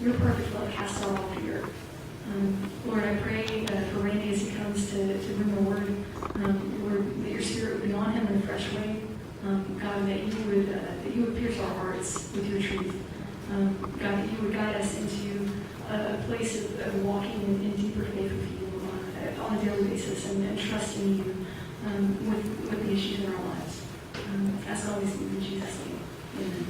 your perfect love casts out all fear. Lord, I pray for Randy as he comes to bring the word. Lord, that your spirit would be on him in a fresh way. God, that you would pierce our hearts with your truth. God, that you would guide us into a place of walking in deeper faith with you on a daily basis and trusting you with the issues in our lives. As always, in Jesus' name. Amen.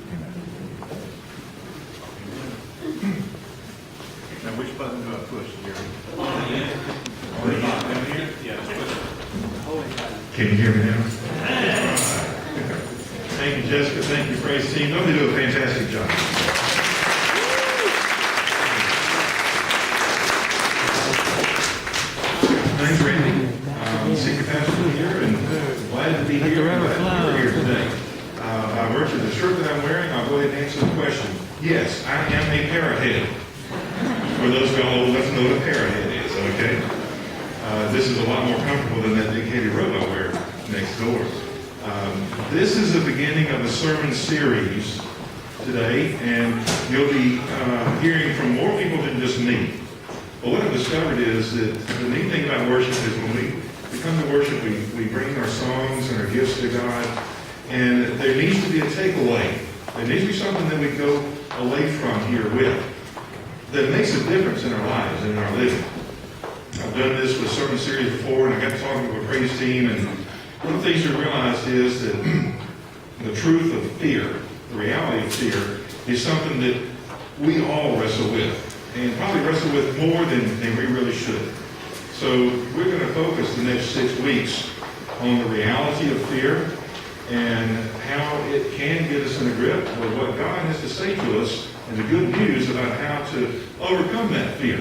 Now, which button do I push, Jerry? Down here? Yeah, Can you hear me now? Thank you, Jessica. Thank you, praise team. Don't they do a fantastic job? Thanks, Randy. Senior pastor here, and glad to be here. Glad you're here today. By virtue of the shirt that I'm wearing, I'll go ahead and answer the question. Yes, I am a parrothead. For those of y'all old enough to know what a parrothead is, okay? This is a lot more comfortable than that big heavy robe I wear next door. This is the beginning of a sermon series today, and you'll be hearing from more people than just me. But what I've discovered is that the neat thing about worship is when we come to worship, we bring our songs and our gifts to God, and there needs to be a takeaway. There needs to be something that we go away from here with that makes a difference in our lives and in our living. I've done this with sermon series before, and I got talking to a praise team, and one of the things we realized is that the truth of fear, the reality of fear, is something that we all wrestle with, and probably wrestle with more than we really should. So we're going to focus the next 6 weeks on the reality of fear and how it can get us in a grip with what God has to say to us and the good news about how to overcome that fear.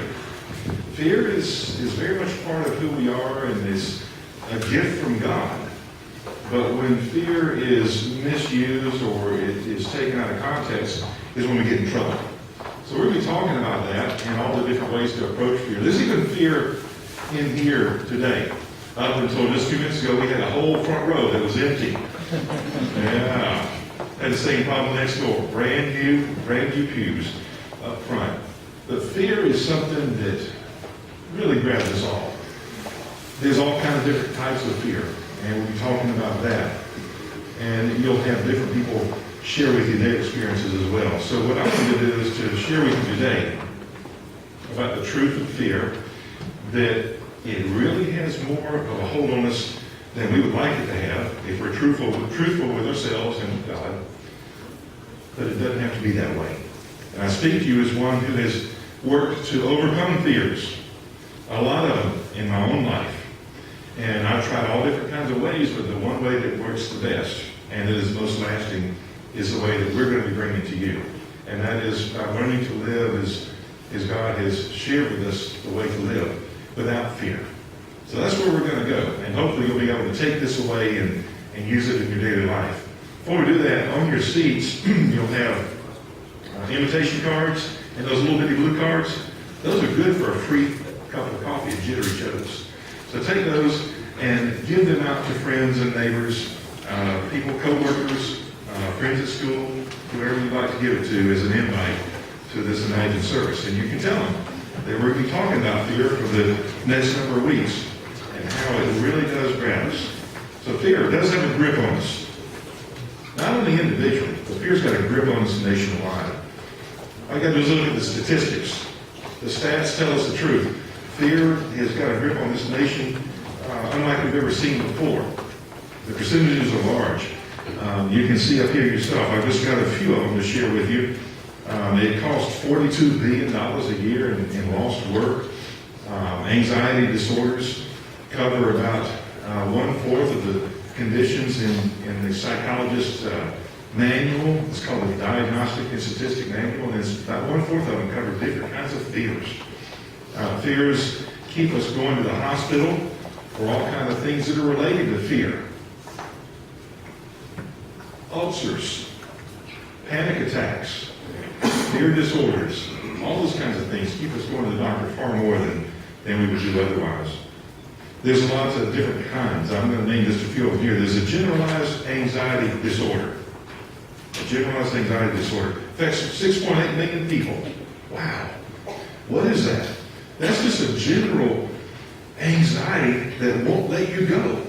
Fear is very much part of who we are and is a gift from God. But when fear is misused or it is taken out of context is when we get in trouble. So we're going to be talking about that and all the different ways to approach fear. There's even fear in here today. Up until just a few minutes ago, we had a whole front row that was empty. Yeah. Had the same problem next door. Brand new pews up front. But fear is something that really grabs us all. There's all kinds of different types of fear, and we'll be talking about that. And you'll have different people share with you their experiences as well. So what I want to do is to share with you today about the truth of fear, that it really has more of a hold on us than we would like it to have if we're truthful with ourselves and with God. But it doesn't have to be that way. And I speak to you as one who has worked to overcome fears, a lot of them in my own life. And I've tried all different kinds of ways, but the one way that works the best and that is most lasting is the way that we're going to be bringing to you. And that is by learning to live as God has shared with us the way to live without fear. So that's where we're going to go. And hopefully you'll be able to take this away and use it in your daily life. Before we do that, on your seats, you'll have invitation cards and those little bitty blue cards. Those are good for a free cup of coffee at Jittery Joe's. So take those and give them out to friends and neighbors, people, co-workers, friends at school, whoever you'd like to give it to as an invite to this imagined service. And you can tell them that we're going to be talking about fear for the next number of weeks and how it really does grab us. So fear does have a grip on us. Not only individually, but fear's got a grip on us nationwide. All you got to do is look at the statistics. The stats tell us the truth. Fear has got a grip on this nation unlike we've ever seen before. The percentages are large. You can see up here yourself. I've just got a few of them to share with you. It costs $42 billion a year in lost work. Anxiety disorders cover about 1/4 of the conditions in the psychologist's manual. It's called the Diagnostic and Statistic Manual, and it's about 1/4 of them cover different kinds of fears. Fears keep us going to the hospital for all kinds of things that are related to fear. Ulcers, panic attacks, fear disorders, all those kinds of things keep us going to the doctor far more than we would do otherwise. There's lots of different kinds. I'm going to name just a few of them here. There's a generalized anxiety disorder. A generalized anxiety disorder affects 6.8 million people Wow. What is that? That's just a general anxiety that won't let you go.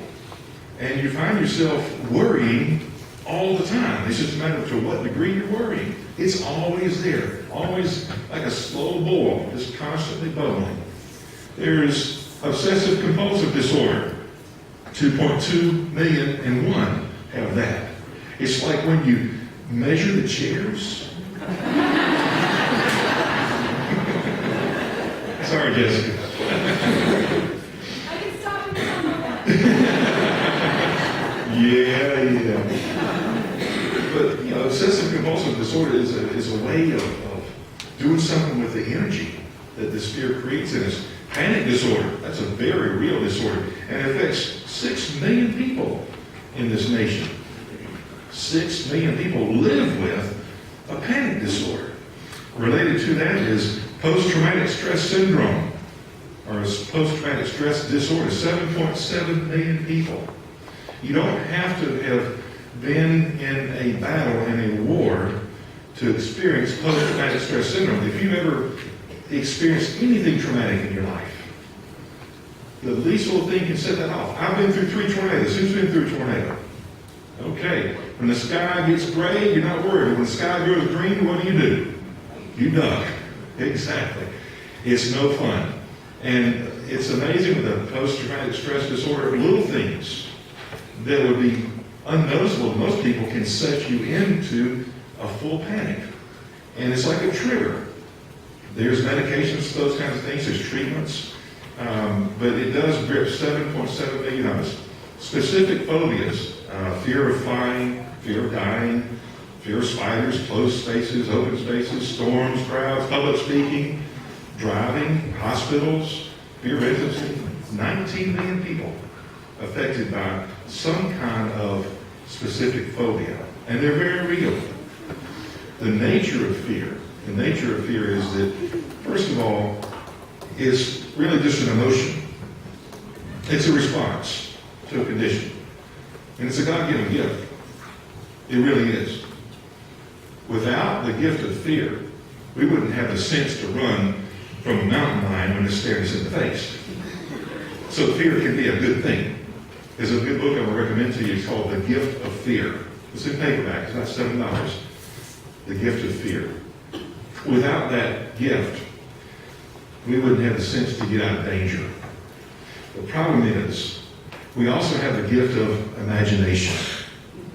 And you find yourself worrying all the time. It's just a matter of to what degree you're worrying. It's always there, always like a slow boil, just constantly bubbling. There's obsessive compulsive disorder. 2.2 million and one have that. It's like when you measure the chairs. Sorry, Jessica. I can stop you from that. Yeah. But, obsessive compulsive disorder is a way of doing something with the energy that this fear creates in us. Panic disorder, that's a very real disorder. And it affects 6 million people in this nation. 6 million people live with a panic disorder. Related to that is post-traumatic stress syndrome, or post-traumatic stress disorder, 7.7 million people. You don't have to have been in a battle, in a war, to experience post-traumatic stress syndrome. If you've ever experienced anything traumatic in your life, the least little thing can set that off. I've been through 3 tornadoes. Who's been through a tornado? Okay. When the sky gets gray, you're not worried. When the sky goes green, what do? You duck. Exactly. It's no fun. And it's amazing with a post-traumatic stress disorder, little things that would be unnoticeable to most people can set you into a full panic. And it's like a trigger. There's medications for those kinds of things. There's treatments. But it does grip 7.7 million of us. Specific phobias, fear of flying, fear of dying, fear of spiders, closed spaces, open spaces, storms, crowds, public speaking, driving, hospitals, fear of intimacy. 19 million people affected by some kind of specific phobia. And they're very real. The nature of fear is that, first of all, is really just an emotion. It's a response to a condition. And it's a God-given gift. It really is. Without the gift of fear, we wouldn't have the sense to run from a mountain lion when it's staring us in the face. So fear can be a good thing. There's a good book I would recommend to you. It's called The Gift of Fear. It's in paperback. It's about $7. The Gift of Fear. Without that gift, we wouldn't have the sense to get out of danger. The problem is, we also have the gift of imagination.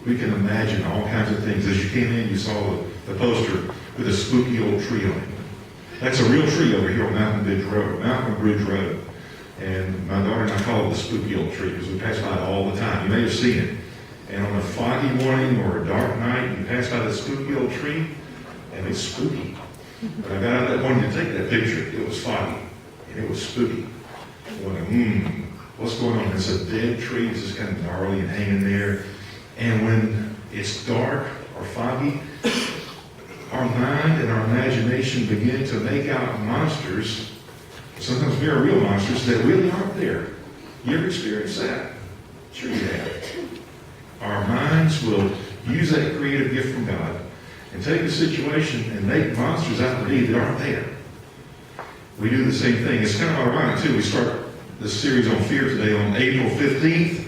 We can imagine all kinds of things. As you came in, you saw the poster with a spooky old tree on it. That's a real tree over here on Mountain Bridge Road. And my daughter and I call it the spooky old tree because we pass by it all the time. You may have seen it. And on a foggy morning or a dark night, you pass by the spooky old tree, and it's spooky. When I got out that morning to take that picture, it was foggy, and it was spooky. I went, what's going on? It's a dead tree. It's just kind of gnarly and hanging there. And when it's dark or foggy, our mind and our imagination begin to make out monsters, sometimes very real monsters, that really aren't there. You ever experienced that? Sure you have. Our minds will use that creative gift from God and take a situation and make monsters out of me that aren't there. We do the same thing. It's kind of ironic, too. We start this series on fear today on April 15th.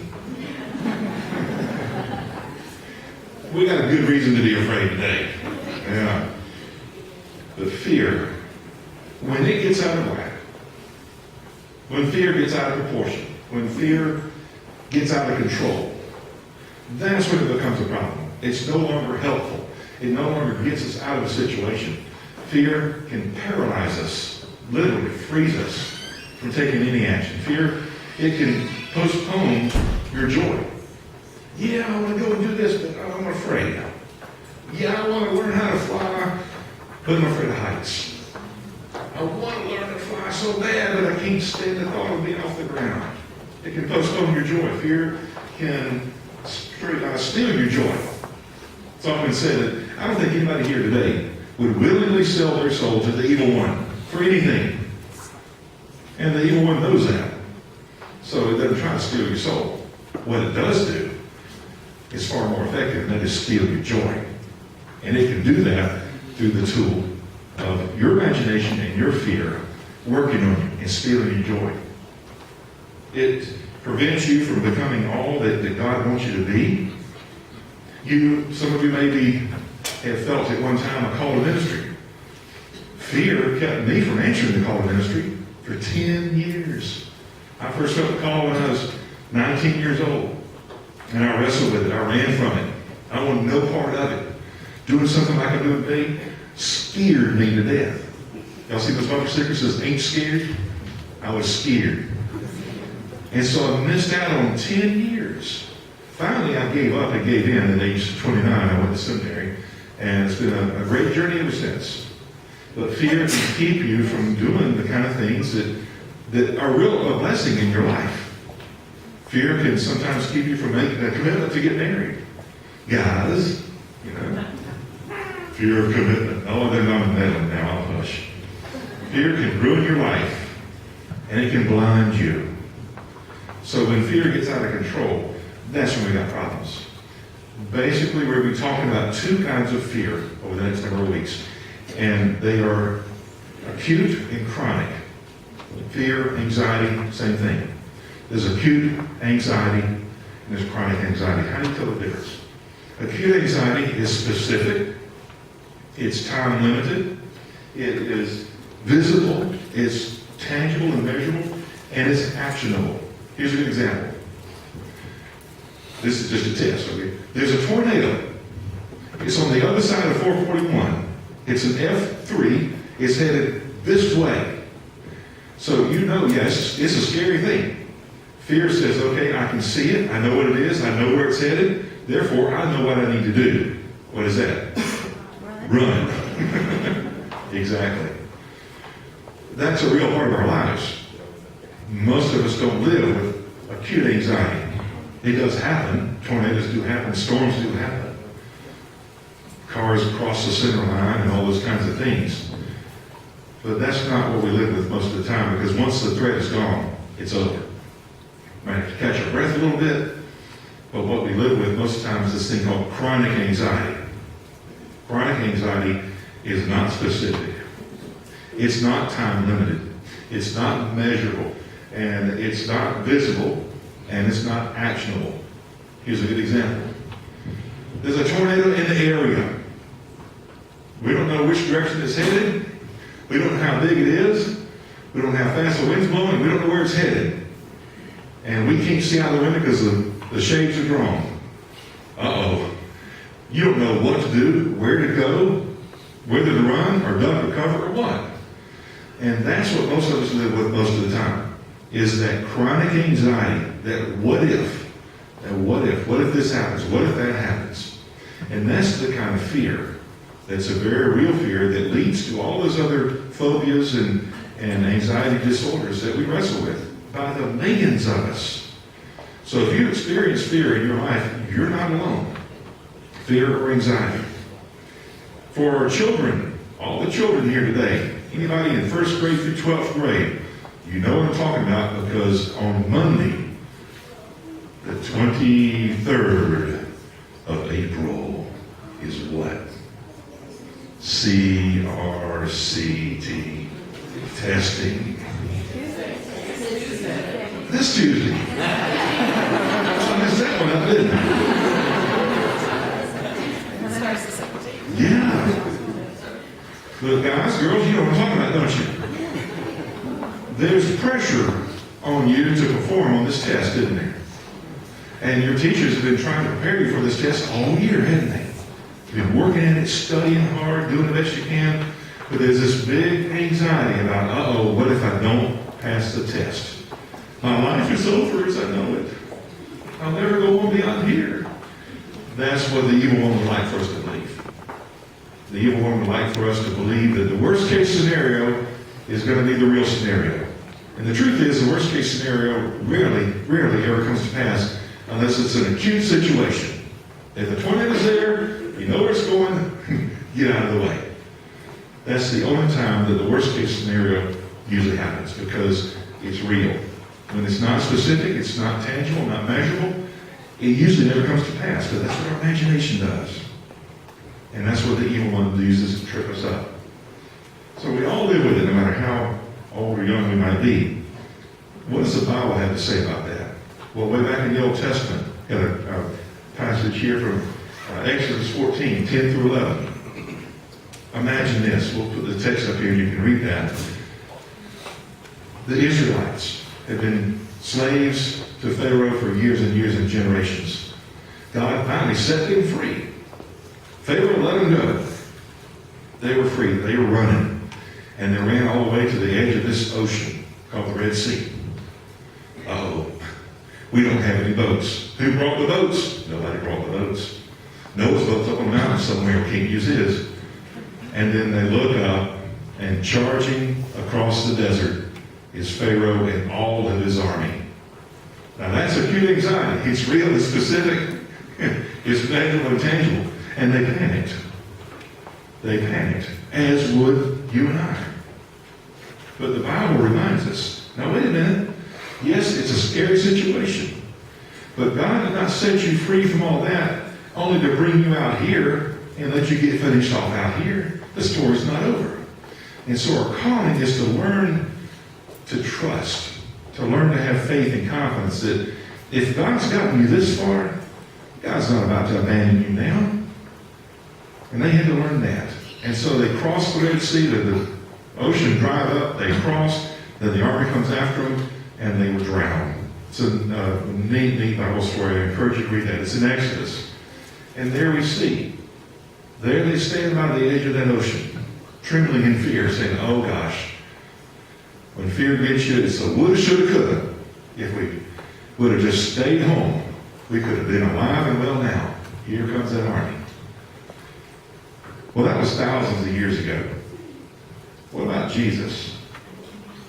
We got a good reason to be afraid today. Yeah. But fear, when it gets out of whack, when fear gets out of proportion, when fear gets out of control, that's when it becomes a problem. It's no longer helpful. It no longer gets us out of a situation. Fear can paralyze us, literally freeze us from taking any action. Fear, it can postpone your joy. Yeah, I want to go and do this, but I'm afraid. Yeah, I want to learn how to fly, but I'm afraid of heights. I want to learn to fly so bad, but I can't stand the thought of being off the ground. It can postpone your joy. Fear can steal your joy. It's often said that I don't think anybody here today would willingly sell their soul to the evil one for anything. And the evil one knows that. So it doesn't try to steal your soul. What it does do is far more effective, and that is steal your joy. And it can do that through the tool of your imagination and your fear working on you and stealing your joy. It prevents you from becoming all that God wants you to be. Some of you maybe have felt at one time a call to ministry. Fear kept me from answering the call to ministry for 10 years. I first felt the call when I was 19 years old. And I wrestled with it. I ran from it. I wanted no part of it. Doing something like I'm doing today scared me to death. Y'all see those bumper stickers that says, ain't scared? I was scared. And so I missed out on 10 years. Finally, I gave up and gave in at age 29. I went to seminary. And it's been a great journey ever since. But fear can keep you from doing the kind of things that are a blessing in your life. Fear can sometimes keep you from making a commitment to get married. Guys, fear of commitment. Oh, they're not in that one now. I'll hush. Fear can ruin your life, and it can blind you. So when fear gets out of control, that's when we got problems. Basically, we're going to be talking about two kinds of fear over the next number of weeks. And they are acute and chronic. Fear, anxiety, same thing. There's acute anxiety and there's chronic anxiety. How do you tell the difference? Acute anxiety is specific. It's time limited. It is visible. It's tangible and measurable. And it's actionable. Here's an example. This is just a test, okay? There's a tornado. It's on the other side of 441. It's an F3. It's headed this way. So yes, it's a scary thing. Fear says, okay, I can see it. I know what it is. I know where it's headed. Therefore, I know what I need to do. What is that? Run. Exactly. That's a real part of our lives. Most of us don't live with acute anxiety. It does happen. Tornadoes do happen. Storms do happen. Cars cross the center line and all those kinds of things. But that's not what we live with most of the time, because once the threat is gone, it's over. Might have to catch our breath a little bit, but what we live with most of the time is this thing called chronic anxiety. Chronic anxiety is not specific. It's not time limited. It's not measurable. And it's not visible. And it's not actionable. Here's a good example. There's a tornado in the area. We don't know which direction it's headed. We don't know how big it is. We don't know how fast the wind's blowing. We don't know where it's headed. And we can't see out the window because the shades are drawn. Uh-oh. You don't know what to do, where to go, whether to run or duck or cover or what. And that's what most of us live with most of the time, is that chronic anxiety, that what if this happens, what if that happens? And that's the kind of fear that's a very real fear that leads to all those other phobias and anxiety disorders that we wrestle with by the millions of us. So if you experience fear in your life, you're not alone. Fear or anxiety. For our children, all the children here today, anybody in 1st grade through 12th grade, you know what I'm talking about, because on Monday, the 23rd of April is what? CRCT. Testing. This Tuesday. I messed that one up, didn't I? Yeah. Look, guys, girls, you know what I'm talking about, don't you? There's pressure on you to perform on this test, isn't there? And your teachers have been trying to prepare you for this test all year, haven't they? You've been working at it, studying hard, doing the best you can. But there's this big anxiety about, what if I don't pass the test? My life is over as I know it. I'll never go on beyond here. That's what the evil one would like for us to believe. The evil one would like for us to believe that the worst case scenario is going to be the real scenario. And the truth is, the worst case scenario rarely ever comes to pass unless it's an acute situation. If the tornado's there, you know where it's going, get out of the way. That's the only time that the worst case scenario usually happens, because it's real. When it's not specific, it's not tangible, not measurable, it usually never comes to pass. But that's what our imagination does. And that's what the evil one uses to trip us up. So we all live with it, no matter how old or young we might be. What does the Bible have to say about that? Well, way back in the Old Testament, got a passage here from Exodus 14, 10 through 11. Imagine this. We'll put the text up here and you can read that. The Israelites had been slaves to Pharaoh for years and years and generations. God finally set them free. Pharaoh let them go. They were free. They were running. And they ran all the way to the edge of this ocean called the Red Sea. Oh, we don't have any boats. Who brought the boats? Nobody brought the boats. Noah's boat's up on the mountain somewhere. Can't use his. And then they look up, and charging across the desert is Pharaoh and all of his army. Now that's acute anxiety. It's real, it's specific, it's tangible and tangible. And they panicked. They panicked, as would you and I. But the Bible reminds us, now wait a minute. Yes, it's a scary situation. But God did not set you free from all that only to bring you out here and let you get finished off out here. The story's not over. And so our calling is to learn to trust, to learn to have faith and confidence that if God's gotten you this far, God's not about to abandon you now. And they had to learn that. And so they crossed the Red Sea, the ocean dried up, they crossed, then the army comes after them, and they were drowned. It's a neat Bible story. I encourage you to read that. It's in Exodus. And there we see, there they stand by the edge of that ocean, trembling in fear, saying, oh gosh, when fear gets you, it's a woulda, shoulda, coulda. If we would have just stayed home, we could have been alive and well now. Here comes that army. Well, that was thousands of years ago. What about Jesus?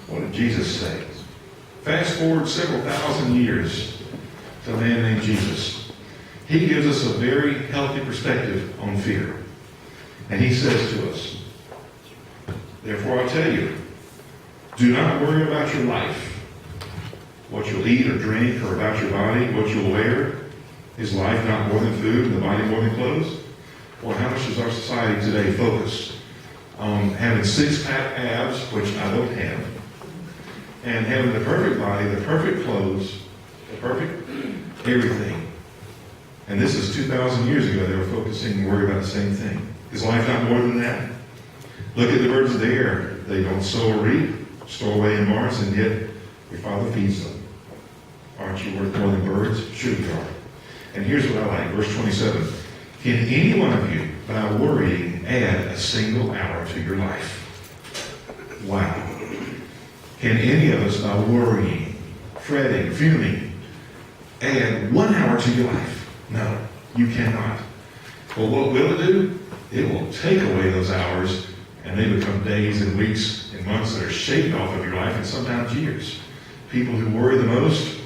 What did Jesus say? Fast forward several thousand years to a man named Jesus. He gives us a very healthy perspective on fear. And he says to us, therefore I tell you, do not worry about your life, what you'll eat or drink, or about your body, what you'll wear. Is life not more than food and the body more than clothes? Well, how much does our society today focus on having six-pack abs, which I don't have, and having the perfect body, the perfect clothes, the perfect everything? And this is 2,000 years ago. They were focusing and worried about the same thing. Is life not more than that? Look at the birds of the air. They don't sow or reap, store away in barns, and yet your Father feeds them. Aren't you worth more than birds? Sure you are. And here's what I like, verse 27. Can any one of you, by worrying, add a single hour to your life? Wow. Can any of us, by worrying, fretting, fuming, add 1 hour to your life? No, you cannot. Well, what will it do? It will take away those hours, and they become days and weeks and months that are shaved off of your life, and sometimes years. People who worry the most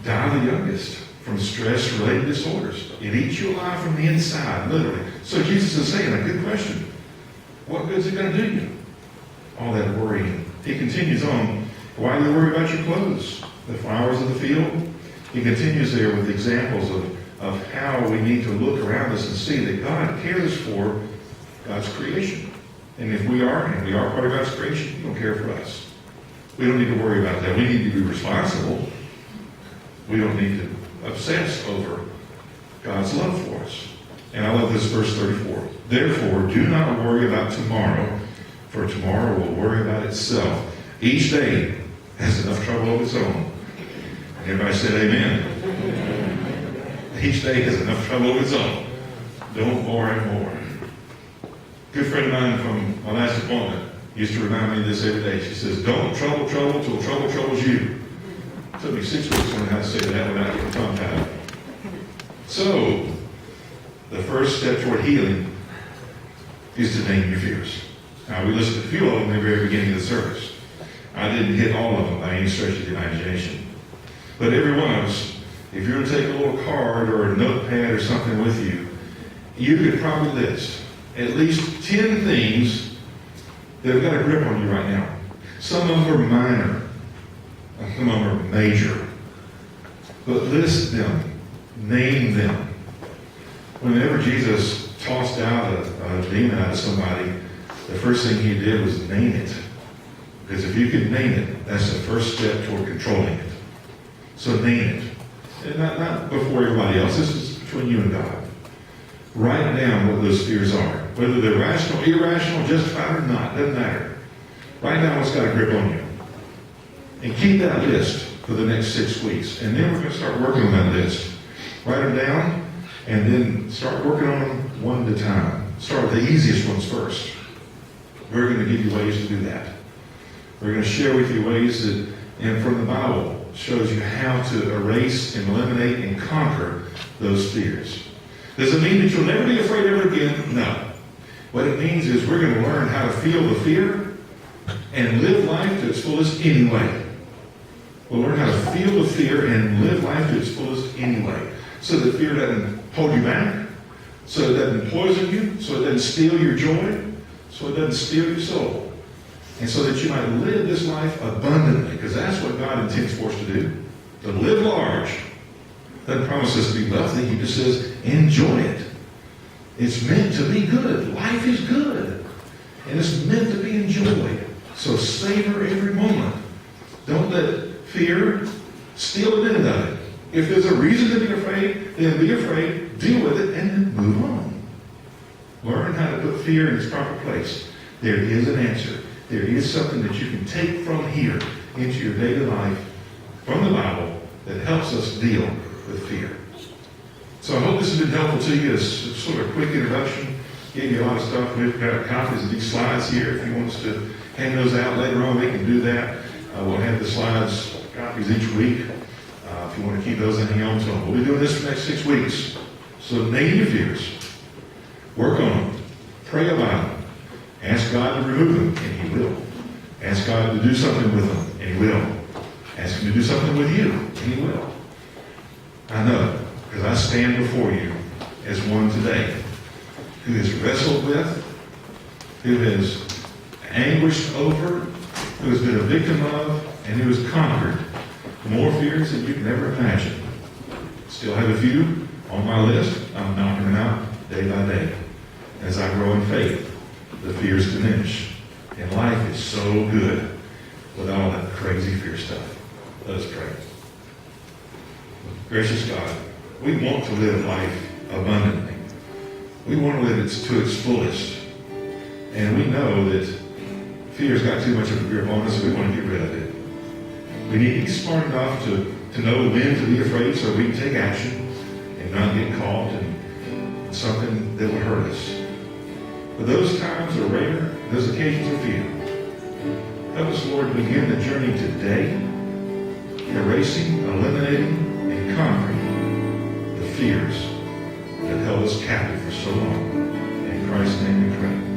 die the youngest from stress-related disorders. It eats you alive from the inside, literally. So Jesus is saying, a good question. What good is it going to do you? All that worrying. He continues on. Why do you worry about your clothes? The flowers of the field? He continues there with examples of how we need to look around us and see that God cares for God's creation. And if we are, and we are part of God's creation, He don't care for us. We don't need to worry about that. We need to be responsible. We don't need to obsess over God's love for us. And I love this verse 34. Therefore, do not worry about tomorrow, for tomorrow will worry about itself. Each day has enough trouble of its own. Everybody said amen. Each day has enough trouble of its own. Don't worry more. A good friend of mine from my last appointment used to remind me of this every day. She says, don't trouble till trouble troubles you. It took me 6 weeks to learn how to say that without getting tongue-tied. So, the first step toward healing is to name your fears. Now, we listed a few of them at the very beginning of the service. I didn't hit all of them by any stretch of the imagination. But every one of us, if you were to take a little card or a notepad or something with you, you could probably list at least 10 things that have got a grip on you right now. Some of them are minor. Some of them are major. But list them. Name them. Whenever Jesus tossed out a demon out of somebody, the first thing he did was name it. Because if you can name it, that's the first step toward controlling it. So name it. And not before everybody else. This is between you and God. Write down what those fears are. Whether they're rational, irrational, justified or not, doesn't matter. Write down what's got a grip on you. And keep that list for the next 6 weeks. And then we're going to start working on that list. Write them down, and then start working on them one at a time. Start with the easiest ones first. We're going to give you ways to do that. We're going to share with you ways that, and from the Bible, shows you how to erase and eliminate and conquer those fears. Does it mean that you'll never be afraid ever again? No. What it means is we're going to learn how to feel the fear and live life to its fullest anyway. We'll learn how to feel the fear and live life to its fullest anyway. So that fear doesn't hold you back, so it doesn't poison you, so it doesn't steal your joy, so it doesn't steal your soul. And so that you might live this life abundantly, because that's what God intends for us to do. To live large. Doesn't promise us to be wealthy. He just says, enjoy it. It's meant to be good. Life is good. And it's meant to be enjoyed. So savor every moment. Don't let fear steal a minute of it. If there's a reason to be afraid, then be afraid, deal with it, and then move on. Learn how to put fear in its proper place. There is an answer. There is something that you can take from here into your daily life from the Bible that helps us deal with fear. So I hope this has been helpful to you as sort of a quick introduction. Gave you a lot of stuff. We've got copies of these slides here. If you want us to hand those out later on, we can do that. We'll have the slides, copies each week. If you want to keep those and hang on to them. We'll be doing this for the next 6 weeks. So name your fears. Work on them. Pray about them. Ask God to remove them, and He will. Ask God to do something with them, and He will. Ask Him to do something with you, and He will. I know, because I stand before you as one today who has wrestled with, who has anguished over, who has been a victim of, and who has conquered more fears than you can ever imagine. Still have a few on my list. I'm knocking them out day by day. As I grow in faith, the fears diminish. And life is so good with all that crazy fear stuff. Let us pray. Gracious God, we want to live life abundantly. We want to live it to its fullest. And we know that fear's got too much of a grip on us, so we want to get rid of it. We need to be smart enough to know when to be afraid so we can take action and not get caught in something that would hurt us. But those times are rare. Those occasions are few. Help us, Lord, to begin the journey today, erasing, eliminating, and conquering the fears that held us captive for so long. In Christ's name we pray.